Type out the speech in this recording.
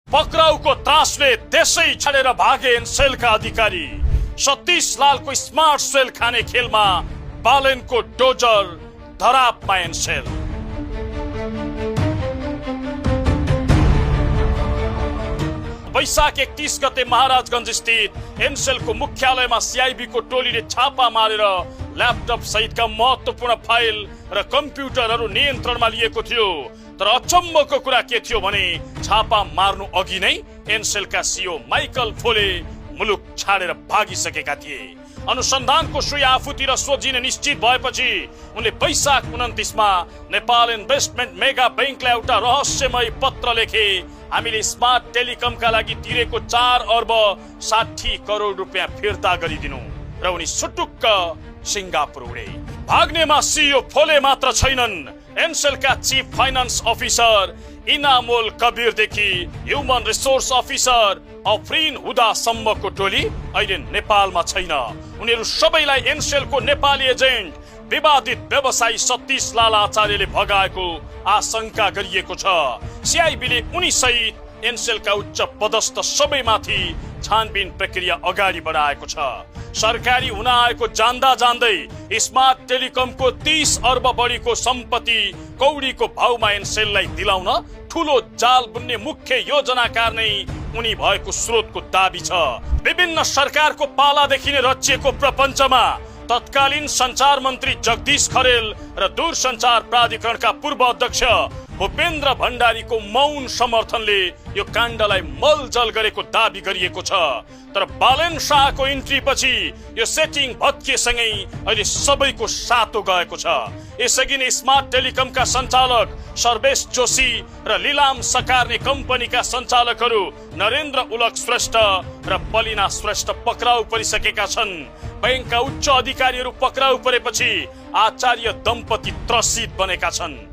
पक्राउको त्रासले देशै छाडेर भागे एनसेलका अधिकारी। सतीश लालको स्मार्ट सेल खाने खेलमा बालेनको डोजर धरापमा एनसेल। वैशाख 31 गते महाराजगंज स्थित एनसेलको मुख्यालयमा सीआईबीको टोलीले छापा मारेर ल्यापटप सहितका महत्त्वपूर्ण फाइल र कम्प्युटरहरू नियन्त्रणमा लिएको थियो। तर अचम्मको कुरा के थियो भने छापा मार्नु अघि नै एनसेलका सीईओ माइकल फोले मुलुक छाडेर भागिसकेका थिए। अनुसन्धानको सुई आफूतिर सोझिने निश्चित भएपछि उनले वैशाख 29 मा नेपाल इन्भेस्टमेन्ट मेगा बैंकलाई एउटा रहस्यमय पत्र लेखे। हामीले स्मार्ट टेलिकमका लागि तिरेको 4 अर्ब 60 करोड रुपियाँ फिर्ता गरिदिनु र उनी सुटुक्क सिंगापुर उडे। भाग्नेमा सीईओ फोले मात्र छैनन्। एनसेलका चीफ फाइनान्स अफिसर इनामोल कबीरदेखि human resource officer Afrin Huda सम्मको टोली अहिले नेपालमा छैन। उनीहरू सबैलाई एनसेलको नेपाली एजेन्ट विवादित व्यवसायी सतीश लाल आचार्यले भगाएको आशंका गरिएको छ। सीआईबीले उनी सहित एनसेलका उच्च पदस्थ सबैमाथि छानबिन प्रक्रिया अगाडि बढाएको छ। सरकारी हुन आएको जान्दा जान्दै स्मार्ट टेलिकमको 30 अर्ब बढीको सम्पत्ति कौडीको भाउमा एनसेललाई दिलाउन ठूलो जाल बुन्ने मुख्य योजनाकार नै उनी भएको स्रोतको दाबी छ। विभिन्न सरकारको पालादेखि नै रचिएको प्रपञ्चमा तत्कालीन संचार मन्त्री जगदीश खरेल र दूरसञ्चार प्राधिकरणका पूर्व अध्यक्ष भूपेन्द्र भण्डारीको मौन समर्थनले यो काण्डलाई मलजल गरेको दाबी गरिएको छ। तर बालेन शाहको इन्ट्री पछि यो सेटिङ भत्किएसँगै अहिले सबैको सातो गएको छ। यसअघि नै स्मार्ट टेलिकमका सञ्चालक सर्वेश जोशी र लिलाम सकार्ने कम्पनीका सञ्चालकहरू नरेन्द्र उलक श्रेष्ठ र पलिना श्रेष्ठ पक्राउ परिसकेका छन्। बैंकका उच्च अधिकारीहरू पक्राउ परेपछि आचार्य दम्पति त्रसित बनेका छन्।